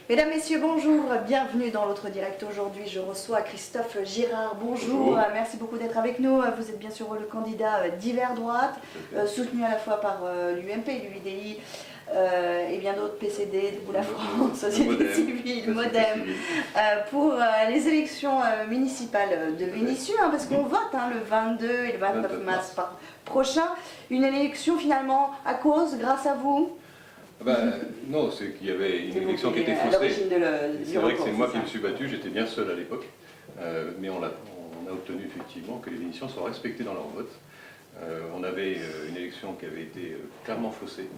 Mesdames, Messieurs, bonjour, bienvenue dans l'autre direct. Aujourd'hui, je reçois Christophe Girard. Bonjour, merci beaucoup d'être avec nous. Vous êtes bien sûr le candidat d'hiver droite, soutenu à la fois par l'UMP, l'UIDI et bien d'autres, PCD, Debout la France, Société Civile, Modem, pour les élections municipales de Vénissieux, parce qu'on vote le 22 et le 29 mars prochain. Une élection finalement à cause, grâce à vous? Non, c'est qu'il y avait une élection qui était faussée. C'est vrai que c'est moi qui me suis battu, j'étais bien seul à l'époque, mais on a obtenu effectivement que les Vénitiens soient respectés dans leur vote. On avait une élection qui avait été clairement faussée,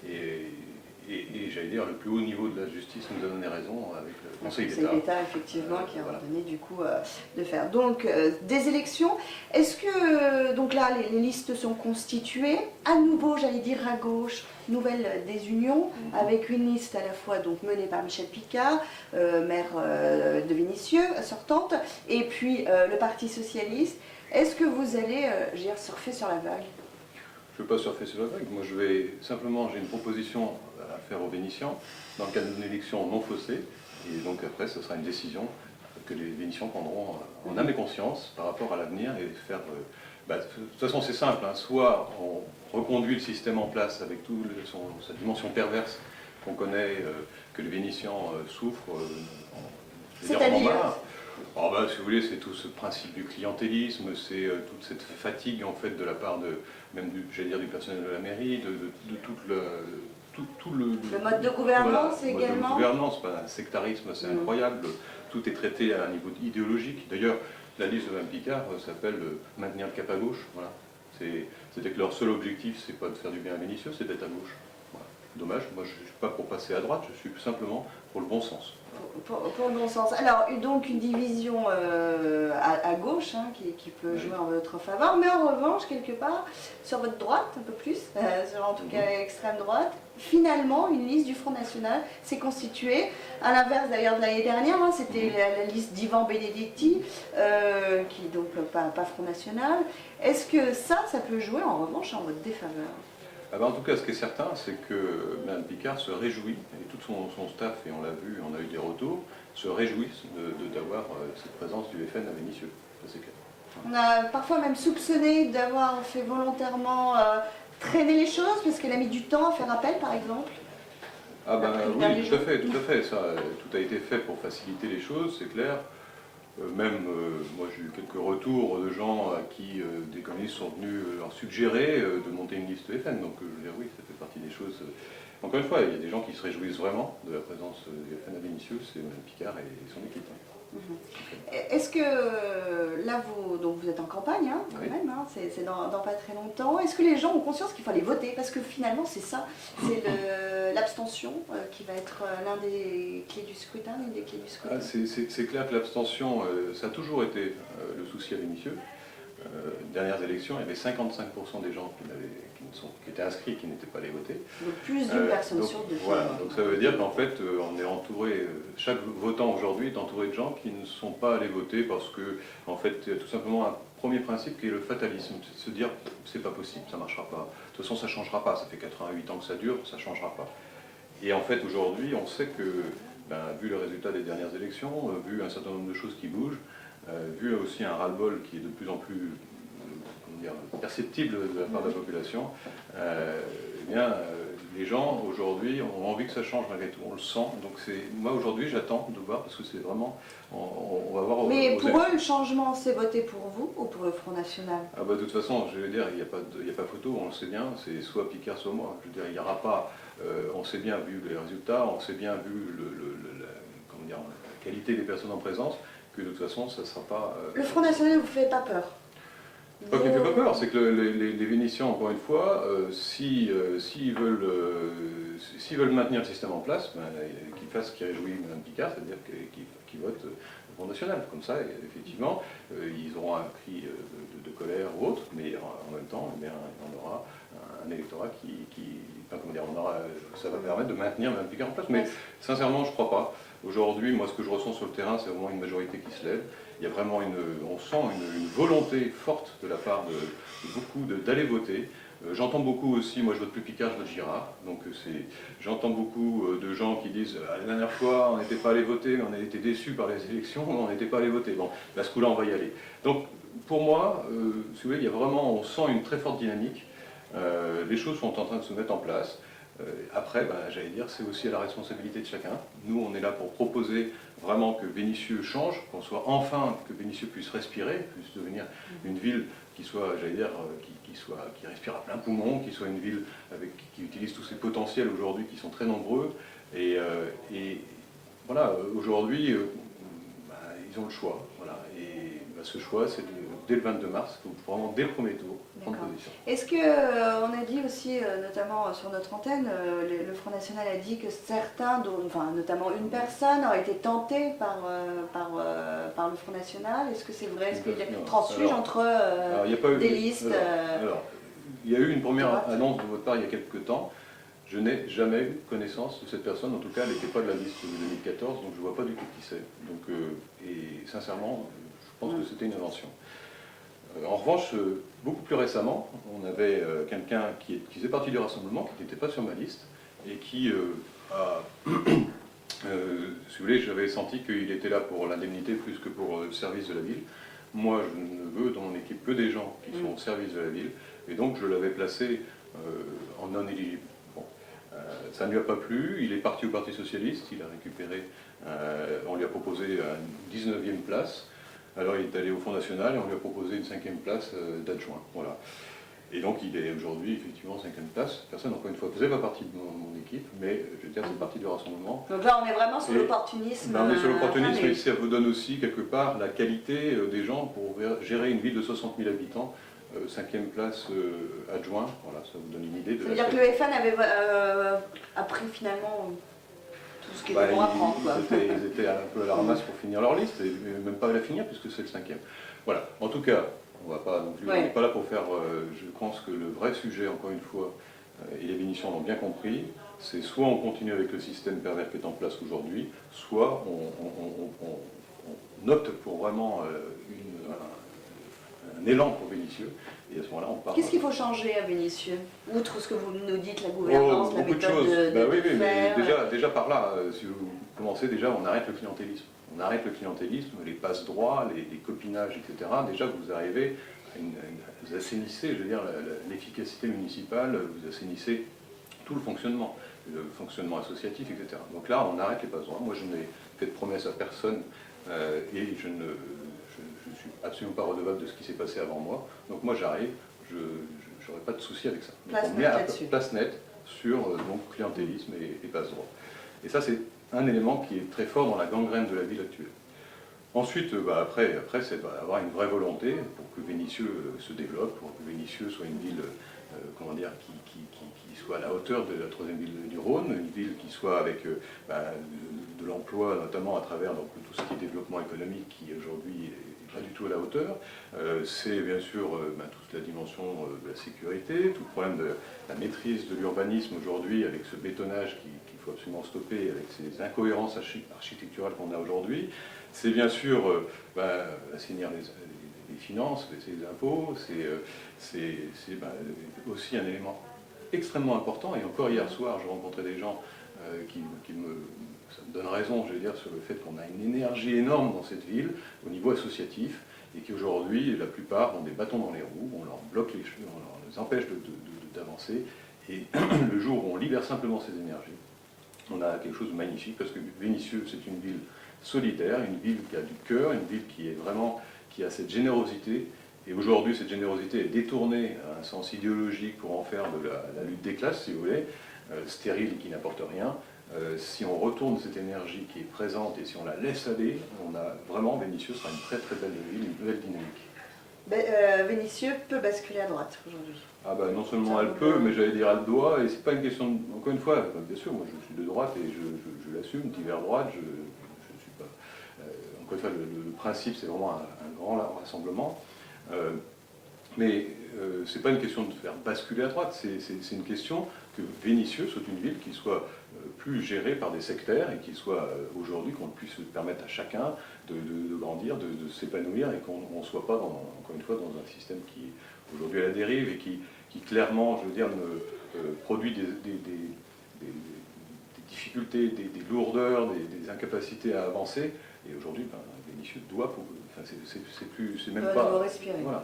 et j'allais dire le plus haut niveau de la justice nous a donné raison avec le Conseil d'État. Effectivement, qui a ordonné du coup de faire. Donc des élections, est-ce que donc là les listes sont constituées, à nouveau j'allais dire à gauche, nouvelle désunion, avec une liste à la fois donc menée par Michel Picard, maire de Vénissieux, sortante, et puis le Parti Socialiste. Est-ce que vous allez surfer sur la vague? Je ne veux pas surfer sur la vague, moi je vais simplement, j'ai une proposition à faire aux Vénitiens dans le cadre d'une élection non faussée, et donc après ce sera une décision que les Vénitiens prendront en âme et conscience par rapport à l'avenir et faire... de toute façon c'est simple, soit on reconduit le système en place avec toute sa dimension perverse qu'on connaît, que les Vénitiens souffrent, c'est-à-dire si vous voulez, c'est tout ce principe du clientélisme, c'est toute cette fatigue en fait de la part même du personnel de la mairie, de tout le mode de gouvernance également. Le mode de gouvernance, un sectarisme assez incroyable, tout est traité à un niveau idéologique. D'ailleurs, la liste de Mme Picard s'appelle maintenir le cap à gauche. Voilà. C'était que leur seul objectif, c'est pas de faire du bien à Vénissieux, c'est d'être à gauche. Voilà. Dommage, moi je ne suis pas pour passer à droite, je suis simplement pour le bon sens. Pour le bon sens. Alors, donc une division à gauche qui peut jouer en votre faveur, mais en revanche, quelque part, sur votre droite, un peu plus, sur en tout cas l'extrême droite, finalement, une liste du Front National s'est constituée, à l'inverse d'ailleurs de l'année dernière, c'était la liste d'Ivan Benedetti, qui donc pas Front National. Est-ce que ça peut jouer en revanche en votre défaveur? En tout cas, ce qui est certain, c'est que Mme Picard se réjouit, et tout son staff, et on l'a vu, on a eu des retours, se réjouissent d'avoir cette présence du FN à Vénissieux. Ça, c'est clair. On a parfois même soupçonné d'avoir fait volontairement traîner les choses, parce qu'elle a mis du temps à faire appel, par exemple. Oui, tout à fait. Ça, tout a été fait pour faciliter les choses, c'est clair. Moi j'ai eu quelques retours de gens à qui des communistes sont venus leur suggérer de monter une liste FN, donc je veux dire oui, ça fait partie des choses. Encore une fois, il y a des gens qui se réjouissent vraiment de la présence du FN à Vénissieux, c'est Mme Picard et son équipe. Est-ce que là vous êtes en campagne quand même, c'est dans pas très longtemps. Est-ce que les gens ont conscience qu'il faut aller voter? Parce que finalement c'est ça, c'est l'abstention qui va être l'une des clés du scrutin. C'est clair que l'abstention, ça a toujours été le souci à Vénissieux. Dernières élections, il y avait 55% des gens qui étaient inscrits et qui n'étaient pas allés voter. Donc plus d'une personne sur deux. Voilà, donc ça veut dire qu'en fait, on est entouré, chaque votant aujourd'hui est entouré de gens qui ne sont pas allés voter parce que, en fait, il y a tout simplement un premier principe qui est le fatalisme, c'est de se dire c'est pas possible, ça ne marchera pas. De toute façon, ça ne changera pas, ça fait 88 ans que ça dure, ça ne changera pas. Et en fait, aujourd'hui, on sait que, vu le résultat des dernières élections, vu un certain nombre de choses qui bougent, vu aussi un ras-le-bol qui est de plus en plus perceptible de la part de la population, les gens aujourd'hui ont envie que ça change malgré tout, on le sent. Donc moi aujourd'hui j'attends de voir parce que c'est vraiment, on va voir. Mais pour eux le changement c'est voter pour vous ou pour le Front National? De toute façon, je veux dire, il n'y a pas photo, on le sait bien, c'est soit Picard soit moi. Je veux dire, il n'y aura pas, on sait bien vu les résultats, on sait bien vu la qualité des personnes en présence, que de toute façon ça ne sera pas... Le Front National ne vous fait pas peur? Pas qu'il ne fait pas peur, c'est que les Vénitiens, encore une fois, s'ils veulent maintenir le système en place, qu'ils fassent ce qui réjouit Mme Picard, c'est-à-dire qu'ils votent le Front National. Comme ça, effectivement, ils auront un cri de colère ou autre, mais en même temps, on aura un électorat ça va permettre de maintenir Mme Picard en place. Mais sincèrement, je ne crois pas. Aujourd'hui, moi, ce que je ressens sur le terrain, c'est vraiment une majorité qui se lève. Il y a vraiment on sent une volonté forte de la part de beaucoup d'aller voter. J'entends beaucoup aussi, moi je vote plus Picard, je vote Girard, donc j'entends beaucoup de gens qui disent la dernière fois on n'était pas allé voter, on a été déçus par les élections, on n'était pas allé voter. Bon, à ce coup-là on va y aller. Donc pour moi, si vous voulez, il y a vraiment, on sent une très forte dynamique, les choses sont en train de se mettre en place. Après, j'allais dire, c'est aussi à la responsabilité de chacun. Nous, on est là pour proposer vraiment que Vénissieux change, qu'on soit enfin, que Vénissieux puisse respirer, puisse devenir une ville qui soit, j'allais dire, qui respire à plein poumon, qui soit une ville qui utilise tous ses potentiels aujourd'hui, qui sont très nombreux. Et voilà, aujourd'hui, ils ont le choix. Voilà. Et ce choix, c'est dès le 22 mars, vraiment dès le premier tour, prendre position. Est-ce qu'on a dit aussi, notamment sur notre antenne, le Front National a dit que certains, enfin notamment une personne, aurait été tentée par le Front National. Est-ce que c'est vrai? Est-ce qu'il y a une transfuge entre des listes Alors, il y a eu une première annonce de votre part il y a quelques temps. Je n'ai jamais eu connaissance de cette personne, en tout cas elle n'était pas de la liste de 2014, donc je ne vois pas du tout qui c'est. Donc, et sincèrement, je pense que c'était une invention. En revanche, beaucoup plus récemment, on avait quelqu'un qui faisait partie du rassemblement, qui n'était pas sur ma liste, et qui a... si vous voulez, j'avais senti qu'il était là pour l'indemnité plus que pour le service de la ville. Moi, je ne veux dans mon équipe que des gens qui sont au service de la ville, et donc je l'avais placé en non éligible. Bon. Ça ne lui a pas plu, il est parti au Parti Socialiste, il a récupéré, on lui a proposé une 19e place, alors il est allé au Front National et on lui a proposé une 5e place d'adjoint. Voilà. Et donc il est aujourd'hui effectivement 5e place. Personne, encore une fois, ne faisait pas partie de mon équipe, mais je veux dire, c'est partie du rassemblement. Donc là, on est vraiment sur l'opportunisme. On est sur l'opportunisme et ça vous donne aussi quelque part la qualité des gens pour gérer une ville de 60 000 habitants. 5e place adjoint, voilà, ça vous donne une idée de... Ça veut dire que le FN avait appris finalement tout ce qui était bon à prendre. Ils étaient un peu à la ramasse pour finir leur liste, et même pas à la finir puisque c'est le 5e. Voilà, en tout cas, on va pas non plus, on n'est pas là pour faire... je pense que le vrai sujet, encore une fois, et les Vénitiens l'ont bien compris, c'est soit on continue avec le système pervers qui est en place aujourd'hui, soit on opte pour vraiment un élan pour Vénissieux, et à ce moment-là on part. Qu'est-ce qu'il faut changer à Vénissieux? Outre ce que vous nous dites, la gouvernance, la méthode de choses. Oui, faire. Mais déjà par là, si vous commencez, déjà on arrête le clientélisme. On arrête le clientélisme, les passe-droits, les copinages, etc. Déjà vous arrivez à vous assainissez, je veux dire, l'efficacité municipale, vous assainissez tout le fonctionnement associatif, etc. Donc là on arrête les passe-droits. Moi je n'ai fait de promesse à personne et je ne suis absolument pas redevable de ce qui s'est passé avant moi. Donc moi j'arrive, je n'aurai pas de souci avec ça. Place nette sur donc, clientélisme et passe-droit. Et ça c'est un élément qui est très fort dans la gangrène de la ville actuelle. Ensuite, après c'est avoir une vraie volonté pour que Vénissieux se développe, pour que Vénissieux soit une ville comment dire, qui soit à la hauteur de la 3e ville du Rhône, une ville qui soit avec de l'emploi, notamment à travers donc, tout ce qui est développement économique qui aujourd'hui n'est pas du tout à la hauteur. C'est bien sûr toute la dimension de la sécurité, tout le problème de la maîtrise de l'urbanisme aujourd'hui avec ce bétonnage qu'il faut absolument stopper, avec ces incohérences architecturales qu'on a aujourd'hui. C'est bien sûr assainir les finances, les impôts, c'est aussi un élément extrêmement important. Et encore hier soir, je rencontrais des gens ça me donne raison, je veux dire, sur le fait qu'on a une énergie énorme dans cette ville, au niveau associatif, et qu'aujourd'hui, la plupart ont des bâtons dans les roues, on leur bloque les cheveux, on les empêche d'avancer, et le jour où on libère simplement ces énergies, on a quelque chose de magnifique, parce que Vénissieux, c'est une ville solidaire, une ville qui a du cœur, une ville qui a cette générosité, et aujourd'hui, cette générosité est détournée à un sens idéologique pour en faire de la lutte des classes, si vous voulez, stérile qui n'apporte rien. Si on retourne cette énergie qui est présente et si on la laisse aller, on a vraiment, Vénissieux sera une très très belle ville, une nouvelle dynamique. Vénissieux peut basculer à droite aujourd'hui. Ah non seulement elle peut, mais j'allais dire elle doit, et c'est pas une question, encore une fois, bien sûr, moi je suis de droite et je l'assume, divers droite, je ne suis pas... encore une fois, le principe c'est vraiment un grand rassemblement, mais c'est pas une question de faire basculer à droite, c'est une question que Vénissieux soit une ville qui soit plus gérée par des sectaires et qui soit aujourd'hui qu'on puisse permettre à chacun de grandir, de s'épanouir et qu'on ne soit pas, encore une fois, dans un système qui est aujourd'hui à la dérive et qui clairement, je veux dire, produit des difficultés, des lourdeurs, des incapacités à avancer. Et aujourd'hui, Vénitieux doit, c'est même pas... doit respirer. Voilà.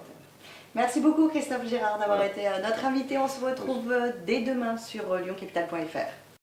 Merci beaucoup Christophe Girard d'avoir été notre invité. On se retrouve dès demain sur lyoncapital.fr.